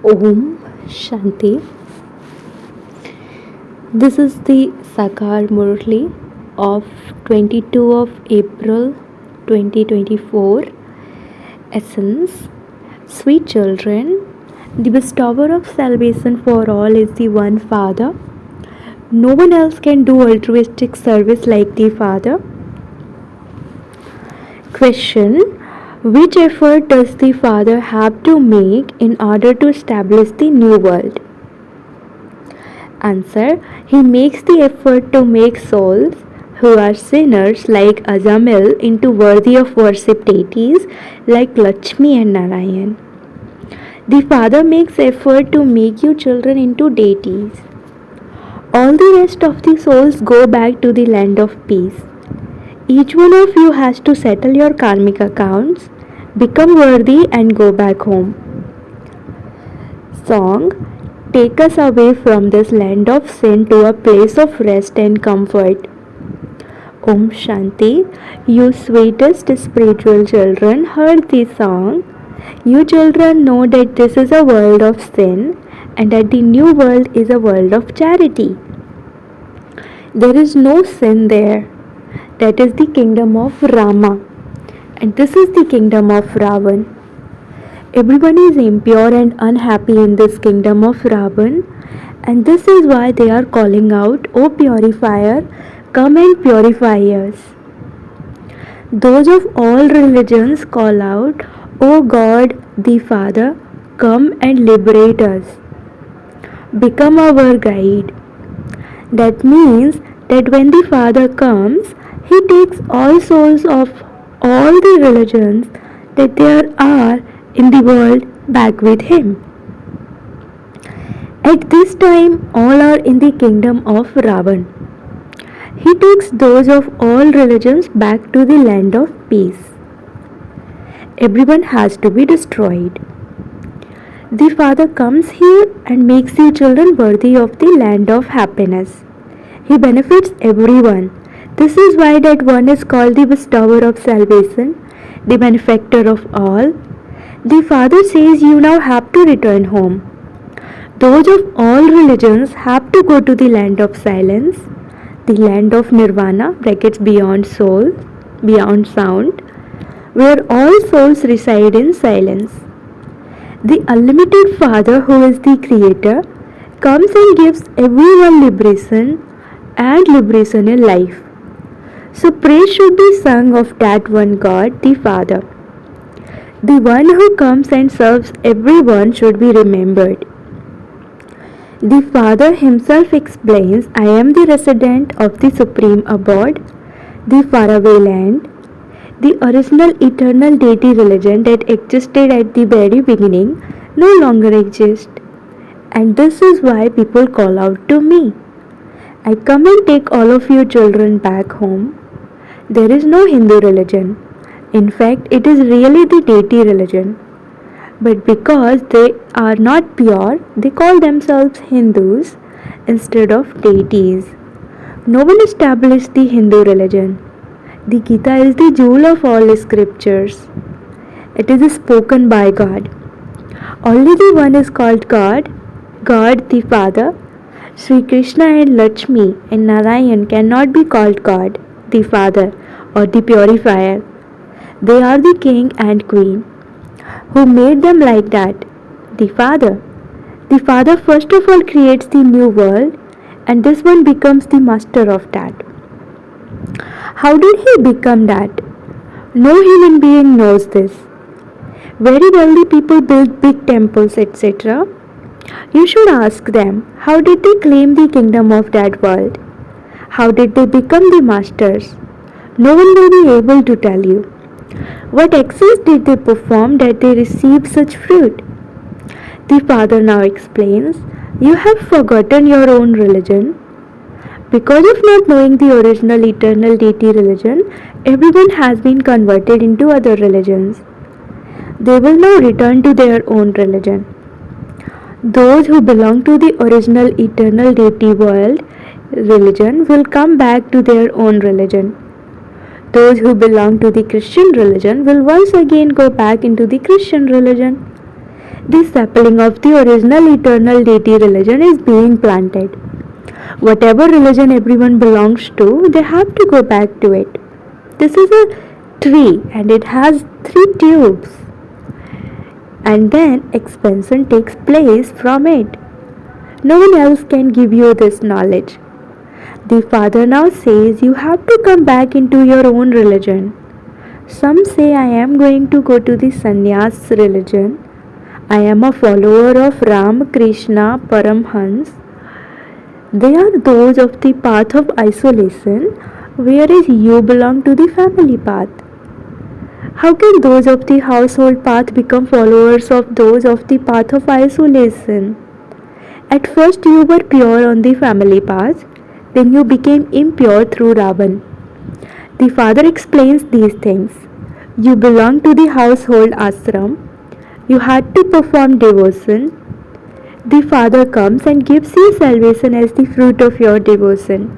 Om Shanti. This is the Sakar Murli of 22 of April 2024. Essence. Sweet children, the bestower of salvation for all is the one Father. No one else can do altruistic service like the Father. Question. Which effort does the Father have to make in order to establish the new world? Answer. He makes the effort to make souls who are sinners like Azamil into worthy of worship deities like Lakshmi and Narayan. The Father makes effort to make you children into deities. All the rest of the souls go back to the land of peace. Each one of you has to settle your karmic accounts, become worthy and go back home. Song. Take us away from this land of sin to a place of rest and comfort. Om Shanti. You sweetest spiritual children heard this song. You children know that this is a world of sin and that the new world is a world of charity. There is no sin there. That is the kingdom of Rama, and this is the kingdom of Ravan. Everyone is impure and unhappy in this kingdom of Ravan, and this is why they are calling out, O purifier, come and purify us. Those of all religions call out, O God the Father, come and liberate us. Become our guide. That means that when the Father comes, He takes all souls of all the religions that there are in the world back with Him. At this time, all are in the kingdom of Ravan. He takes those of all religions back to the land of peace. Everyone has to be destroyed. The Father comes here and makes you children worthy of the land of happiness. He benefits everyone. This is why that one is called the bestower of salvation, the benefactor of all. The Father says you now have to return home. Those of all religions have to go to the land of silence, the land of nirvana, brackets beyond soul, beyond sound, where all souls reside in silence. The unlimited Father, who is the Creator, comes and gives everyone liberation and liberation in life. So praise should be sung of that one God, the Father. The one who comes and serves everyone should be remembered. The Father Himself explains, I am the resident of the Supreme Abode, the faraway land. The original eternal deity religion that existed at the very beginning no longer exists. And this is why people call out to me. I come and take all of you children back home. There is no Hindu religion. In fact, it is really the deity religion. But because they are not pure, they call themselves Hindus instead of deities. No one established the Hindu religion. The Gita is the jewel of all scriptures. It is spoken by God. Only the one is called God, God the Father. Sri Krishna and Lakshmi and Narayan cannot be called God, the Father, or the Purifier. They are the King and Queen. Who made them like that? The Father. The Father first of all creates the new world, and this one becomes the master of that. How did He become that? No human being knows this. Very wealthy people build big temples, etc. You should ask them, how did they claim the kingdom of that world? How did they become the masters? No one will be able to tell you. What excess did they perform that they received such fruit? The Father now explains, you have forgotten your own religion. Because of not knowing the original eternal deity religion, everyone has been converted into other religions. They will now return to their own religion. Those who belong to the original eternal deity world religion will come back to their own religion. Those who belong to the Christian religion will once again go back into the Christian religion. The sapling of the original eternal deity religion is being planted. Whatever religion everyone belongs to, they have to go back to it. This is a tree and it has three tubes. And then expansion takes place from it. No one else can give you this knowledge. The Father now says you have to come back into your own religion. Some say I am going to go to the sannyas religion. I am a follower of Ram Krishna Paramhans. They are those of the path of isolation, whereas you belong to the family path. How can those of the household path become followers of those of the path of isolation? At first you were pure on the family path, then you became impure through Ravan. The Father explains these things. You belong to the household ashram. You had to perform devotion. The Father comes and gives you salvation as the fruit of your devotion.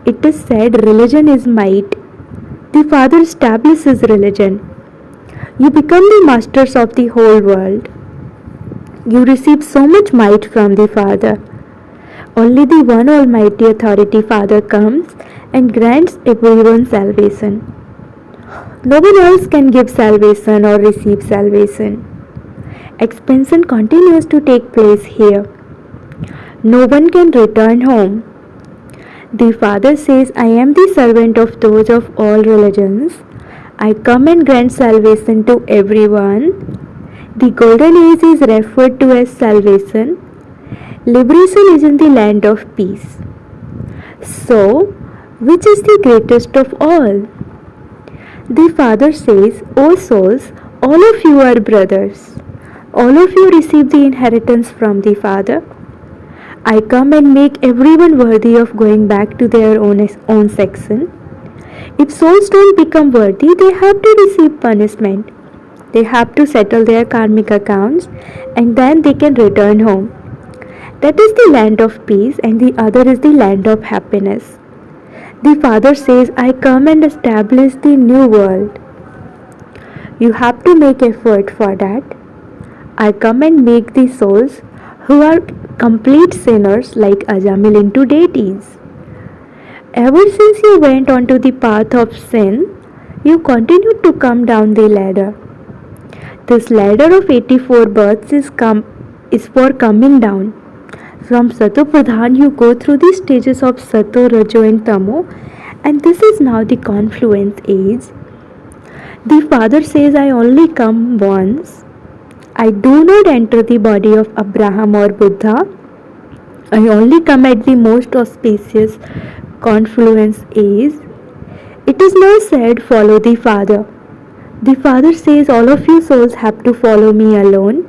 It is said religion is might. The Father establishes religion. You become the masters of the whole world. You receive so much might from the Father. Only the one Almighty Authority Father comes and grants everyone salvation. No one else can give salvation or receive salvation. Expansion continues to take place here. No one can return home. The Father says, I am the servant of those of all religions. I come and grant salvation to everyone. The golden age is referred to as salvation. Liberation is in the land of peace. So, which is the greatest of all? The Father says, O souls, all of you are brothers. All of you receive the inheritance from the Father. I come and make everyone worthy of going back to their own section. If souls don't become worthy, they have to receive punishment. They have to settle their karmic accounts and then they can return home. That is the land of peace and the other is the land of happiness. The Father says, I come and establish the new world. You have to make effort for that. I come and make the souls who are complete sinners like Ajamil into deities. Ever since you went onto the path of sin, you continue to come down the ladder. This ladder of 84 births is for coming down. From Sato Pradhan you go through the stages of Sato, Rajo and Tamo, and this is now the confluence age. The Father says, I only come once. I do not enter the body of Abraham or Buddha. I only come at the most auspicious confluence age. It is now said, follow the Father. The Father says, all of you souls have to follow me alone.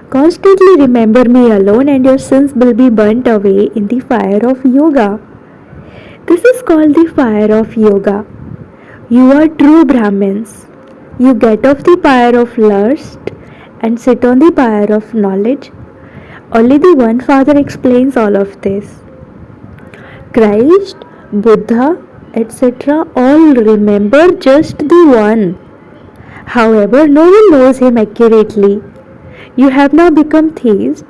Constantly remember me alone and your sins will be burnt away in the fire of yoga. This is called the fire of yoga. You are true Brahmins. You get off the pyre of lust and sit on the pyre of knowledge. Only the one Father explains all of this. Christ, Buddha, etc. all remember just the one. However, no one knows him accurately. You have now become theist.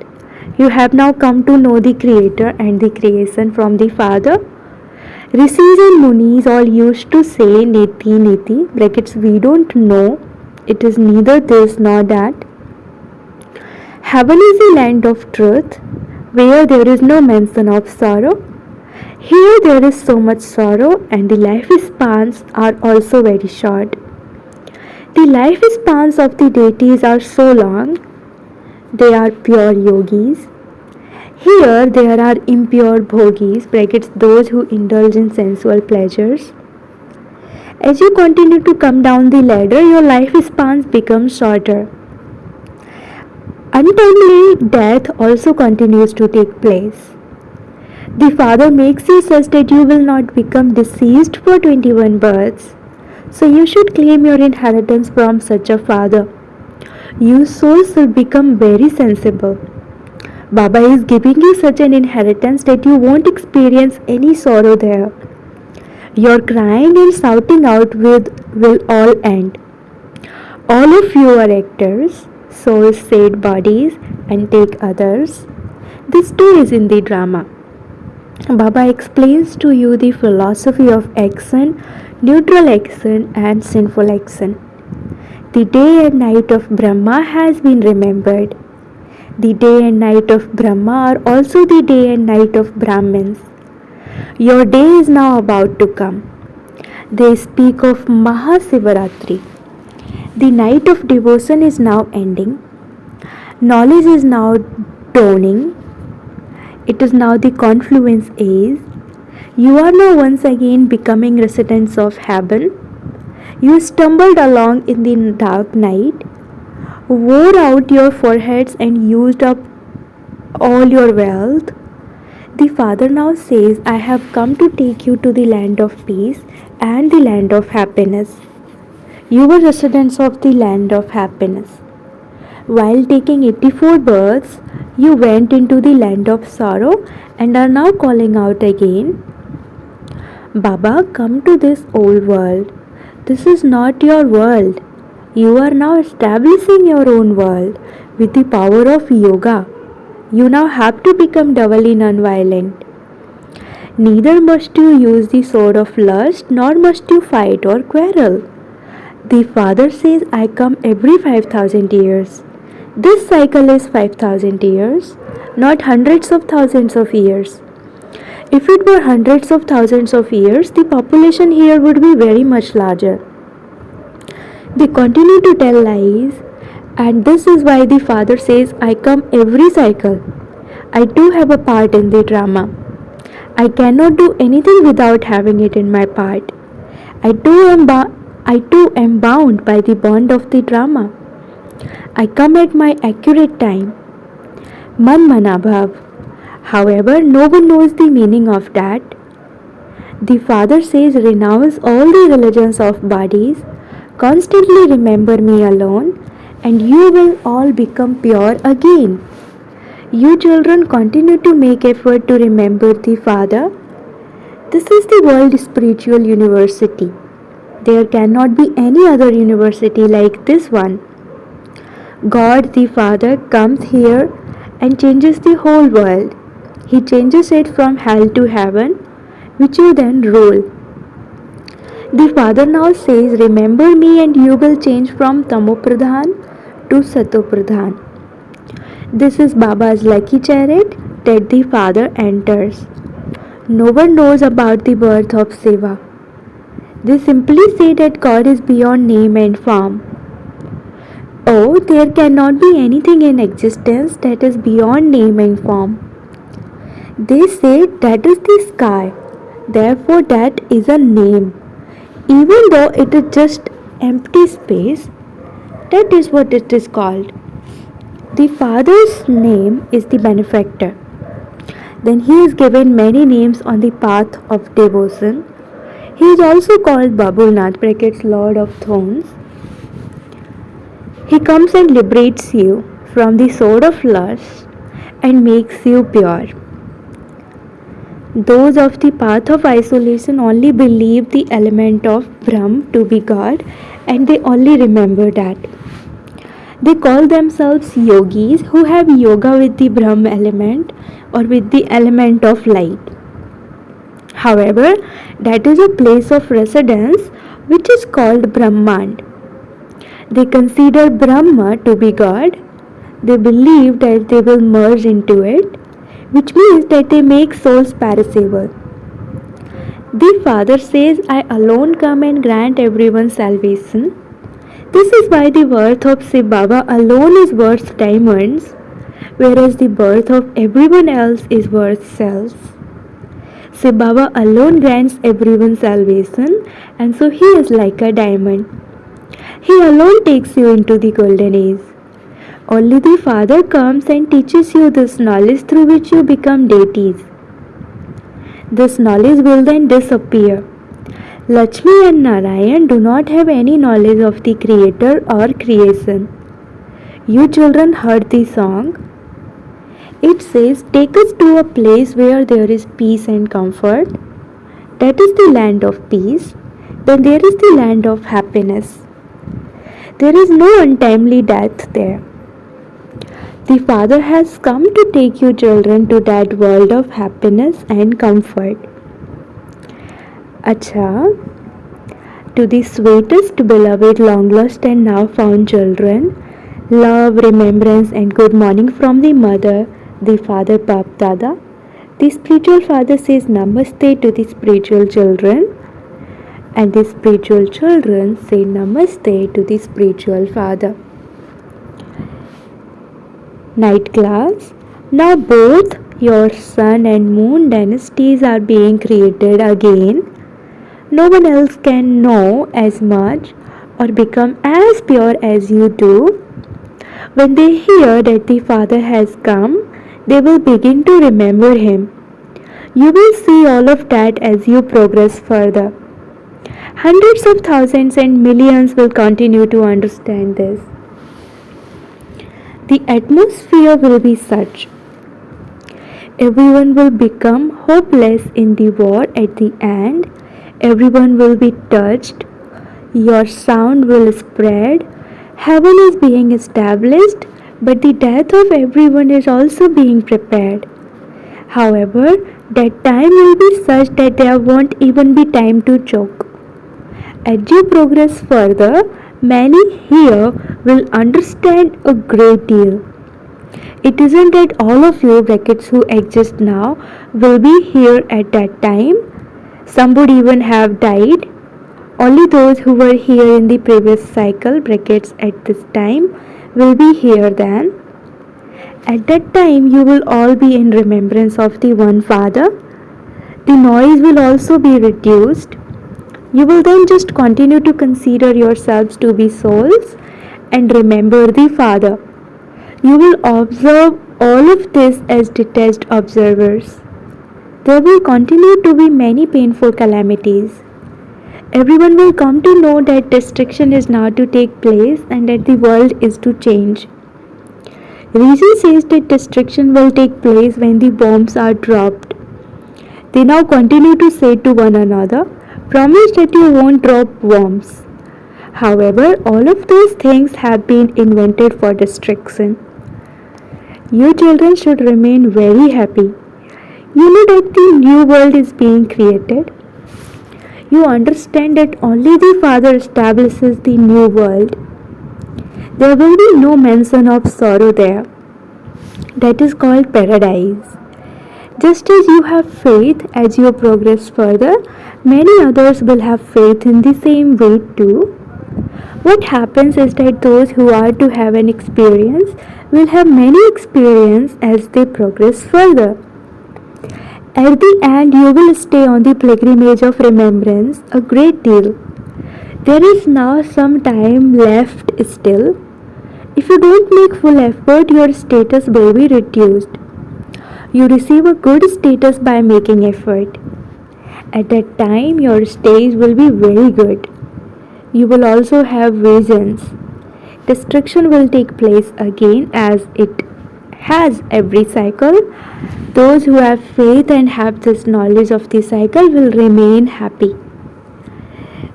You have now come to know the Creator and the creation from the Father. Rishis and Munis all used to say Neti Neti, brackets we don't know. It is neither this nor that. Heaven is the land of truth, where there is no mention of sorrow. Here there is so much sorrow and the life spans are also very short. The life spans of the deities are so long. They are pure yogis. Here there are impure bhogis, brackets those who indulge in sensual pleasures. As you continue to come down the ladder, your life spans become shorter. Untimely death also continues to take place. The Father makes you such that you will not become deceased for 21 births. So you should claim your inheritance from such a Father. You souls will become very sensible. Baba is giving you such an inheritance that you won't experience any sorrow there. Your crying and shouting out will all end. All of you are actors, Souls shed bodies and take others. This too is in the drama. Baba explains to you the philosophy of action, neutral action, and sinful action. The day and night of Brahma has been remembered. The day and night of Brahma are also the day and night of Brahmins. Your day is now about to come. They speak of Mahasivaratri. The night of devotion is now ending. Knowledge is now dawning. It is now the confluence age. You are now once again becoming residents of heaven. You stumbled along in the dark night, wore out your foreheads and used up all your wealth. The Father now says, I have come to take you to the land of peace and the land of happiness. You were residents of the land of happiness. While taking 84 births, you went into the land of sorrow and are now calling out again, Baba, come to this old world. This is not your world. You are now establishing your own world with the power of yoga. You now have to become doubly non-violent. Neither must you use the sword of lust, nor must you fight or quarrel. The Father says, I come every 5,000 years. This cycle is 5,000 years, not hundreds of thousands of years. If it were hundreds of thousands of years, the population here would be very much larger. They continue to tell lies, and this is why the Father says, I come every cycle. I too have a part in the drama. I cannot do anything without having it in my part. I too am bound by the bond of the drama. I come at my accurate time. Man manabhav. However, no one knows the meaning of that. The Father says, renounce all the religions of bodies, constantly remember me alone, and you will all become pure again. You children continue to make effort to remember the Father. This is the World Spiritual University. There cannot be any other university like this one. God the Father comes here and changes the whole world. He changes it from hell to heaven, which you then rule. The Father now says, remember me and you will change from Tamopradhan to Satopradhan. This is Baba's lucky chariot that the Father enters. No one knows about the birth of Shiva. They simply say that God is beyond name and form. Oh, there cannot be anything in existence that is beyond name and form. They say that is the sky, therefore that is a name. Even though it is just empty space, that is what it is called. The Father's name is the benefactor. Then he is given many names on the path of devotion. He is also called Babulnath, brackets Lord of Thorns. He comes and liberates you from the sword of lust and makes you pure. Those of the path of isolation only believe the element of Brahm to be God, and they only remember that. They call themselves yogis who have yoga with the Brahm element or with the element of light. However, that is a place of residence which is called Brahmand. They consider Brahma to be God. They believe that they will merge into it, which means that they make souls perishable. The Father says, I alone come and grant everyone salvation. This is why the birth of Shiv Baba alone is worth diamonds, whereas the birth of everyone else is worth shells. Shiv Baba alone grants everyone salvation, and so he is like a diamond. He alone takes you into the golden age. Only the Father comes and teaches you this knowledge through which you become deities. This knowledge will then disappear. Lakshmi and Narayan do not have any knowledge of the Creator or creation. You children heard the song. It says, take us to a place where there is peace and comfort. That is the land of peace. Then there is the land of happiness. There is no untimely death there. The Father has come to take you children to that world of happiness and comfort. Acha, to the sweetest, beloved, long lost and now found children, love, remembrance, and good morning from the mother, the father, Bap Dada. The spiritual father says Namaste to the spiritual children, and the spiritual children say Namaste to the spiritual father. Night class. Now both your sun and moon dynasties are being created again. No one else can know as much or become as pure as you do. When they hear that the Father has come, they will begin to remember Him. You will see all of that as you progress further. Hundreds of thousands and millions will continue to understand this. The atmosphere will be such. Everyone will become hopeless in the war at the end. Everyone will be touched. Your sound will spread. Heaven is being established, but the death of everyone is also being prepared. However, that time will be such that there won't even be time to choke. As you progress further, many here will understand a great deal. It isn't that all of you brackets who exist now will be here at that time. Some would even have died. Only those who were here in the previous cycle brackets at this time will be here then. At that time you will all be in remembrance of the one Father. The noise will also be reduced. You will then just continue to consider yourselves to be souls and remember the Father. You will observe all of this as detached observers. There will continue to be many painful calamities. Everyone will come to know that destruction is now to take place and that the world is to change. Reason says that destruction will take place when the bombs are dropped. They now continue to say to one another, promise that you won't drop bombs. However, all of those things have been invented for destruction. You children should remain very happy. You know that the new world is being created. You understand that only the Father establishes the new world. There will be no mention of sorrow there. That is called paradise. Just as you have faith as you progress further, many others will have faith in the same way too. What happens is that those who are to have an experience will have many experiences as they progress further. At the end, you will stay on the pilgrimage of remembrance a great deal. There is now some time left still. If you don't make full effort, your status will be reduced. You receive a good status by making effort. At that time, your stage will be very good. You will also have visions. Destruction will take place again as it has every cycle. Those who have faith and have this knowledge of the cycle will remain happy.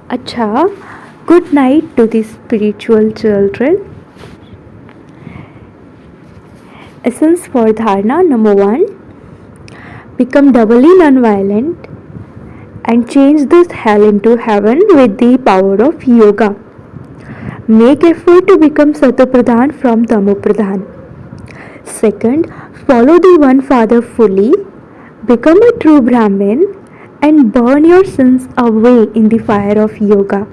Acha, good night to the spiritual children. Essence for Dharna number 1. Become doubly non-violent and change this hell into heaven with the power of yoga. Make effort to become Satopradhan from Tamopradhan. Second, follow the one Father fully, become a true Brahmin and burn your sins away in the fire of yoga.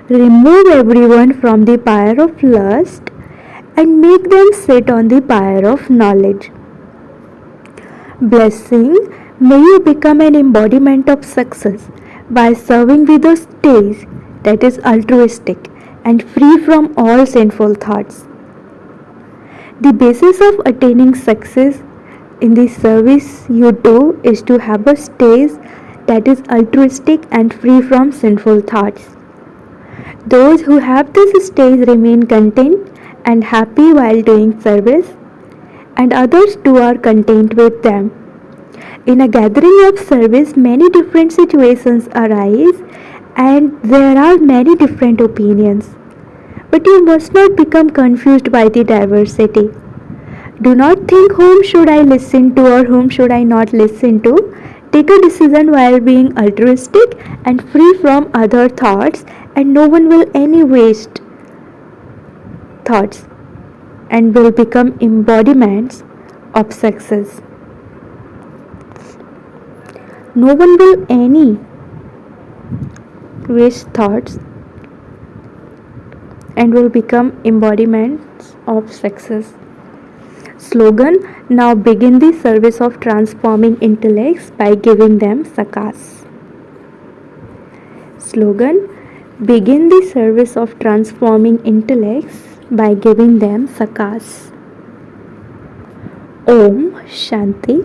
Remove everyone from the fire of lust and make them sit on the pyre of knowledge. Blessing, may you become an embodiment of success by serving with a stage that is altruistic and free from all sinful thoughts. The basis of attaining success in the service you do is to have a stage that is altruistic and free from sinful thoughts. Those who have this stage remain content and happy while doing service, and others too are content with them. In a gathering of service, many different situations arise and there are many different opinions. But you must not become confused by the diversity. Do not think whom should I listen to or whom should I not listen to. Take a decision while being altruistic and free from other thoughts, and no one will any waste thoughts and will become embodiments of success. No one will any waste thoughts and will become embodiments of success. Slogan: now begin the service of transforming intellects by giving them sakas. Slogan: begin the service of transforming intellects by giving them sakas. Om Shanti.